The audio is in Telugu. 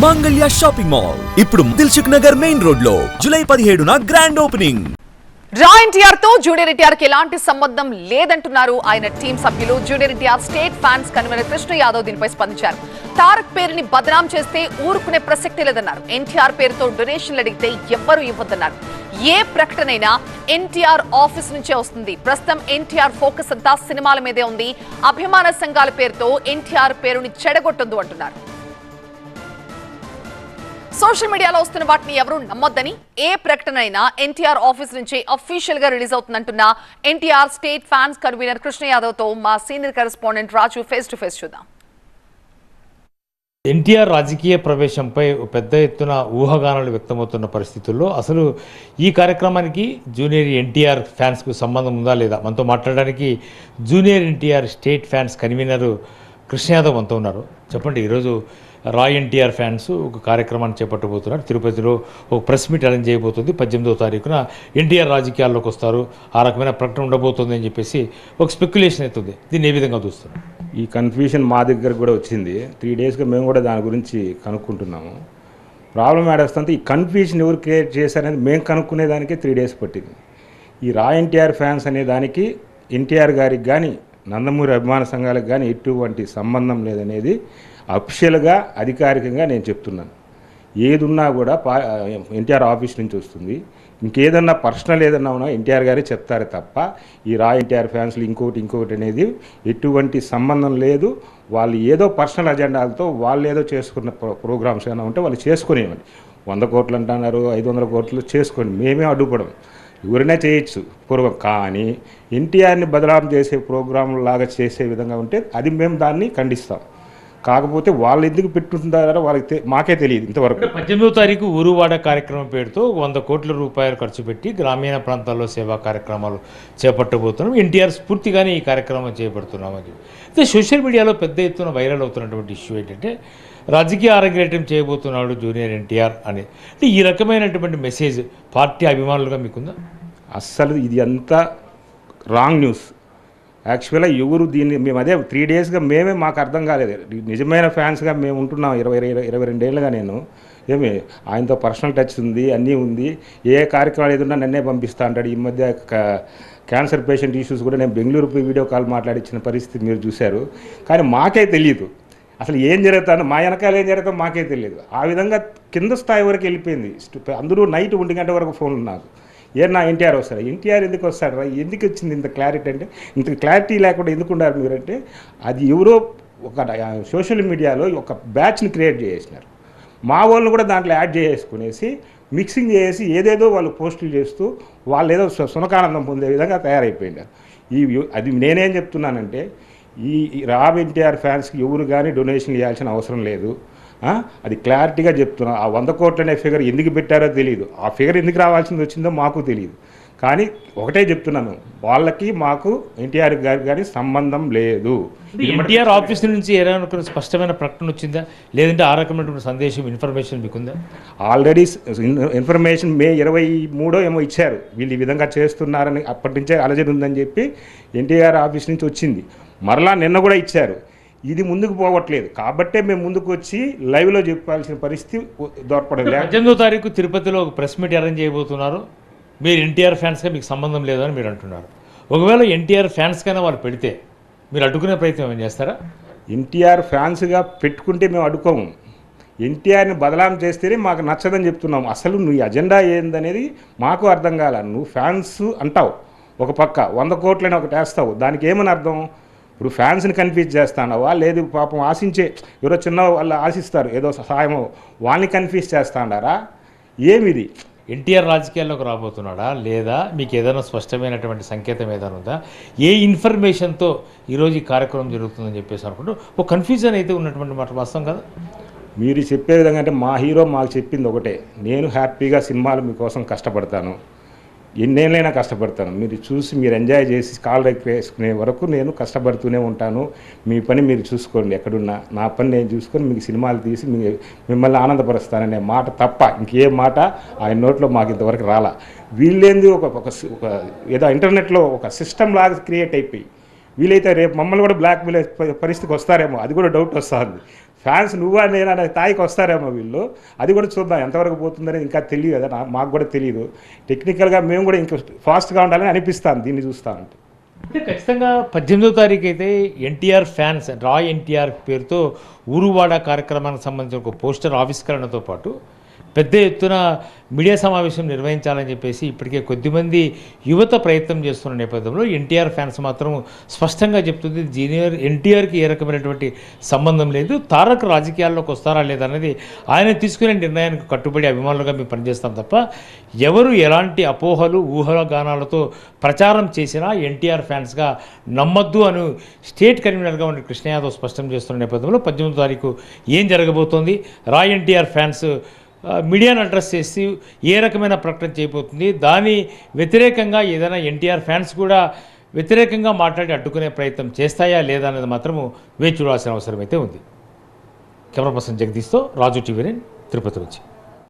మాంగళ్య షాపింగ్ మాల్ ఇప్పుడు దిల్సుఖ్ నగర్ మెయిన్ రోడ్ లో జూలై 17న గ్రాండ్ ఓపెనింగ్. రా ఎన్టీఆర్ తో జూనియర్ ఎన్టీఆర్ కి ఎలాంటి సంబంధం లేదంటున్నారు ఆయన టీం సభ్యులు. Junior NTR state fans convenor Krishna Yadav దీనిపై స్పందించారు. తారక్ పేరుని బదనాం చేస్తే ఊరుకునే ప్రసక్తే లేదన్నారు. ఎన్టీఆర్ పేరుతో డొనేషన్లు అడిగితే ఎవ్వరూ ఇవ్వద్దన్నారు. ఏ ప్రకటనైనా ఎన్టీఆర్ ఆఫీస్ నుంచే వస్తుంది. ప్రస్తుతం ఎన్టీఆర్ ఫోకస్ అంతా సినిమాల మీదే ఉంది. అభిమాన సంఘాల పేరుతో ఎన్టీఆర్ పేరుని చెడగొట్టొద్దు అంటున్నారు. సోషల్ మీడియాలో వస్తున్న వాటిని ఎవరూ నమ్మొద్దని, ఏ ప్రకటన అయినా ఎన్టీఆర్ ఆఫీస్ నుంచి అఫీషియల్ గా రిలీజ్ అవుతుందంటున్న NTR state fans convenor Krishna Yadav తో మా senior correspondent Raju face to face చూద్దాం. ఎన్టీఆర్ రాజకీయ ప్రవేశంపై పెద్ద ఎత్తున ఊహాగానాలు వ్యక్తమవుతున్న పరిస్థితుల్లో అసలు ఈ కార్యక్రమానికి జూనియర్ ఎన్టీఆర్ ఫ్యాన్స్కు సంబంధం ఉందా లేదా మనతో మాట్లాడడానికి junior NTR state fans convenor Krishna Yadav మనతో ఉన్నారు. చెప్పండి, ఈరోజు రా ఎన్టీఆర్ ఫ్యాన్స్ ఒక కార్యక్రమాన్ని చేపట్టబోతున్నారు. తిరుపతిలో ఒక ప్రెస్ మీట్ అరేంజ్ చేయబోతుంది. 18వ తారీఖున ఎన్టీఆర్ రాజకీయాల్లోకి వస్తారు, ఆ రకమైన ప్రకటన ఉండబోతుంది అని చెప్పేసి ఒక స్పెక్యులేషన్ అవుతుంది. దీన్ని ఏ విధంగా చూస్తున్నారు? ఈ కన్ఫ్యూషన్ మా దగ్గర కూడా వచ్చింది. 3 డేస్గా మేము కూడా దాని గురించి కనుక్కుంటున్నాము. ప్రాబ్లం ఏడొస్తుంటే ఈ కన్ఫ్యూషన్ ఎవరు క్రియేట్ చేశారనేది మేము కనుక్కునేదానికి 3 డేస్ పట్టింది. ఈ రా ఎన్టీఆర్ ఫ్యాన్స్ అనే దానికి ఎన్టీఆర్ గారికి కానీ నందమూరి అభిమాన సంఘాలకు కానీ ఎటువంటి సంబంధం లేదనేది అఫిషియల్గా అధికారికంగా నేను చెప్తున్నాను. ఏదున్నా కూడా ఎన్టీఆర్ ఆఫీస్ నుంచి వస్తుంది. ఇంకేదన్నా పర్సనల్ ఏదన్నా ఉన్నా ఎన్టీఆర్ గారే చెప్తారు తప్ప ఈ రా ఎన్టీఆర్ ఫ్యాన్స్లు ఇంకొకటి అనేది ఎటువంటి సంబంధం లేదు. వాళ్ళు ఏదో పర్సనల్ అజెండాలతో వాళ్ళు ఏదో చేసుకున్న ప్రోగ్రామ్స్ ఏమైనా ఉంటే వాళ్ళు చేసుకునేవండి. 100 కోట్లు అంటున్నారు, 500 కోట్లు చేసుకోండి, మేమే అడ్డుపడం. ఎవరైనా చేయొచ్చు పూర్వం. కానీ ఎన్టీఆర్ని బదలాం చేసే ప్రోగ్రాం లాగా చేసే విధంగా ఉంటే అది మేము దాన్ని ఖండిస్తాం. కాకపోతే వాళ్ళు ఎందుకు పెట్టుకుంటారో వాళ్ళకి మాకే తెలియదు ఇంతవరకు. 18వ తారీఖు ఊరువాడ కార్యక్రమం పేరుతో 100 కోట్ల రూపాయలు ఖర్చు పెట్టి గ్రామీణ ప్రాంతాల్లో సేవా కార్యక్రమాలు చేపట్టబోతున్నాం. ఎన్టీఆర్ స్ఫూర్తిగానే ఈ కార్యక్రమం చేపడుతున్నామని అయితే సోషల్ మీడియాలో పెద్ద ఎత్తున వైరల్ అవుతున్నటువంటి ఇష్యూ ఏంటంటే రాజకీయ అరంగేట్రం చేయబోతున్నాడు జూనియర్ ఎన్టీఆర్ అని. అంటే ఈ రకమైనటువంటి మెసేజ్ పార్టీ అభిమానులుగా మీకుందా? అస్సలు ఇది అంతా రాంగ్ న్యూస్. యాక్చువల్గా ఎవరు దీన్ని మేము అదే 3 డేస్గా మాకు అర్థం కాలేదు. నిజమైన ఫ్యాన్స్గా మేము ఉంటున్నాం 22 ఏళ్ళుగా. నేను ఆయనతో పర్సనల్ టచ్ ఉంది, అన్నీ ఉంది. ఏ కార్యక్రమాలు ఏదన్నా నన్నే పంపిస్తా అంటాడు. ఈ మధ్య క్యాన్సర్ పేషెంట్ ఇష్యూస్ కూడా నేను బెంగళూరు వీడియో కాల్ మాట్లాడించిన పరిస్థితి మీరు చూశారు. కానీ మాకే తెలియదు అసలు ఏం జరుగుతుందో, మా వెనకాల ఏం జరుగుతుందో మాకే తెలియదు. ఆ విధంగా కింద స్థాయి వరకు వెళ్ళిపోయింది. అందరూ నైట్ 1 గంట వరకు ఫోన్లు నాకు, నా ఎన్టీఆర్ వస్తాడు, ఎన్టీఆర్ ఎందుకు వస్తాడు రా, ఎందుకు వచ్చింది ఇంత క్లారిటీ అంటే, ఇంత క్లారిటీ లేకుండా ఎందుకు ఉండాలి మీరంటే, అది ఎవరో ఒక సోషల్ మీడియాలో ఒక బ్యాచ్ని క్రియేట్ చేసినారు. మా వాళ్ళని కూడా దాంట్లో యాడ్ చేసుకునేసి మిక్సింగ్ చేసి ఏదేదో వాళ్ళు పోస్టులు చేస్తూ వాళ్ళు ఏదో సునకానందం పొందే విధంగా తయారైపోయినారు. అది నేనేం చెప్తున్నానంటే, ఈ రా ఎన్టీఆర్ ఫ్యాన్స్కి ఎవరు కానీ డొనేషన్లు ఇవ్వాల్సిన అవసరం లేదు. అది క్లారిటీగా చెప్తున్నా. ఆ 100 కోట్ల అనే ఫిగర్ ఎందుకు పెట్టారో తెలియదు, ఆ ఫిగర్ ఎందుకు రావాల్సింది వచ్చిందో మాకు తెలియదు. కానీ ఒకటే చెప్తున్నాను, వాళ్ళకి మాకు ఎన్టీఆర్ గారికి కానీ సంబంధం లేదు. ఎన్టీఆర్ ఆఫీస్ నుంచి ఏదైనా స్పష్టమైన ప్రకటన వచ్చిందా, లేదంటే ఆ రకమైనటువంటి సందేశం ఇన్ఫర్మేషన్ మీకుందా? ఆల్రెడీ ఇన్ఫర్మేషన్ మే 23 ఏమో ఇచ్చారు. వీళ్ళు ఈ విధంగా చేస్తున్నారని అప్పటి నుంచే అలజడి ఉందని చెప్పి ఎన్టీఆర్ ఆఫీస్ నుంచి వచ్చింది. మరలా నిన్న కూడా ఇచ్చారు. ఇది ముందుకు పోవట్లేదు కాబట్టే మేము ముందుకు వచ్చి లైవ్లో చెప్పాల్సిన పరిస్థితి దొరకడం. 18వ తారీఖు తిరుపతిలో ఒక ప్రెస్ మీట్ అరేంజ్ చేయబోతున్నారు. మీరు ఎన్టీఆర్ ఫ్యాన్స్గా మీకు సంబంధం లేదని మీరు అంటున్నారు. ఒకవేళ ఎన్టీఆర్ ఫ్యాన్స్కైనా వాళ్ళు పెడితే మీరు అడ్డుకునే ప్రయత్నం ఏం చేస్తారా? ఎన్టీఆర్ ఫ్యాన్స్గా పెట్టుకుంటే మేము అడ్డుకోము. ఎన్టీఆర్ని బదలాం చేస్తేనే మాకు నచ్చదని చెప్తున్నాము. అసలు నువ్వు అజెండా ఏందనేది మాకు అర్థం కాల. నువ్వు ఫ్యాన్స్ అంటావు, ఒక పక్క 100 కోట్లని ఒకటి వేస్తావు, దానికి ఏమని అర్థం? ఇప్పుడు ఫ్యాన్స్ని కన్ఫ్యూజ్ చేస్తాడవా, లేదు పాపం ఆశించే ఎవరో చిన్న వాళ్ళు ఆశిస్తారు ఏదో సహాయమో, వాళ్ళని కన్ఫ్యూజ్ చేస్తాడారా, ఏమిది? ఎన్టీఆర్ రాజకీయాల్లోకి రాబోతున్నాడా లేదా మీకు ఏదైనా స్పష్టమైనటువంటి సంకేతం ఏదైనా ఉందా? ఏ ఇన్ఫర్మేషన్తో ఈరోజు ఈ కార్యక్రమం జరుగుతుందని చెప్పేసి అనుకుంటూ ఒక కన్ఫ్యూజన్ అయితే ఉన్నటువంటి మాట వాస్తవం కదా? మీరు చెప్పే విధంగా అంటే మా హీరో మాకు చెప్పింది ఒకటే, నేను హ్యాపీగా సినిమాలు మీకోసం కష్టపడతాను, ఎన్నేళ్ళైనా కష్టపడతాను, మీరు చూసి మీరు ఎంజాయ్ చేసి కాల్ వేసుకునే వరకు నేను కష్టపడుతూనే ఉంటాను, మీ పని మీరు చూసుకోండి, ఎక్కడున్నా నా పని నేను చూసుకొని మీకు సినిమాలు తీసి మిమ్మల్ని ఆనందపరుస్తాననే మాట తప్ప ఇంకే మాట ఆయన నోట్లో మాకు ఇంతవరకు రాలా. వీళ్ళేంది ఒక ఏదో ఇంటర్నెట్లో ఒక సిస్టమ్ లాగా క్రియేట్ అయిపోయి వీలైతే రేపు మమ్మల్ని కూడా బ్లాక్మెయిల్ పరిస్థితికి వస్తారేమో, అది కూడా డౌట్ వస్తుంది. ఫ్యాన్స్ నువ్వా నేను అనే స్థాయికి వస్తారేమో వీళ్ళు. అది కూడా చూద్దాం ఎంతవరకు పోతుందనేది ఇంకా తెలియదు కదా, మాకు కూడా తెలియదు. టెక్నికల్గా మేము కూడా ఇంకా ఫాస్ట్గా ఉండాలని అనిపిస్తాను దీన్ని చూస్తా ఉంటే. అంటే ఖచ్చితంగా 18వ తారీఖు అయితే ఎన్టీఆర్ ఫ్యాన్స్ రా ఎన్టీఆర్ పేరుతో ఊరువాడ కార్యక్రమానికి సంబంధించిన ఒక పోస్టర్ ఆవిష్కరణతో పాటు పెద్ద ఎత్తున మీడియా సమావేశం నిర్వహించాలని చెప్పేసి ఇప్పటికే కొద్దిమంది యువత ప్రయత్నం చేస్తున్న నేపథ్యంలో ఎన్టీఆర్ ఫ్యాన్స్ మాత్రం స్పష్టంగా చెప్తుంది జూనియర్ ఎన్టీఆర్కి ఏ రకమైనటువంటి సంబంధం లేదు, తారక్ రాజకీయాల్లోకి వస్తారా లేదన్నది ఆయన తీసుకునే నిర్ణయానికి కట్టుబడి అభిమానులుగా మేము పనిచేస్తాం తప్ప ఎవరు ఎలాంటి అపోహలు ఊహాగానాలతో ప్రచారం చేసినా ఎన్టీఆర్ ఫ్యాన్స్గా నమ్మద్దు అని స్టేట్ కన్వీనర్గా ఉన్న కృష్ణ యాదవ్ స్పష్టం చేస్తున్న నేపథ్యంలో 18వ తారీఖు ఏం జరగబోతోంది, రా ఎన్టీఆర్ ఫ్యాన్స్ మీడియాను అడ్రస్ చేసి ఏ రకమైన ప్రకటన చేయబోతుంది, దాని వ్యతిరేకంగా ఏదైనా ఎన్టీఆర్ ఫ్యాన్స్ కూడా వ్యతిరేకంగా మాట్లాడి అడ్డుకునే ప్రయత్నం చేస్తాయా లేదా అనేది మాత్రము వేచి చూడాల్సిన అవసరం అయితే ఉంది. కెమెరా పర్సన్ జగదీష్తో రాజు టీవీ 9 తిరుపతి నుంచి.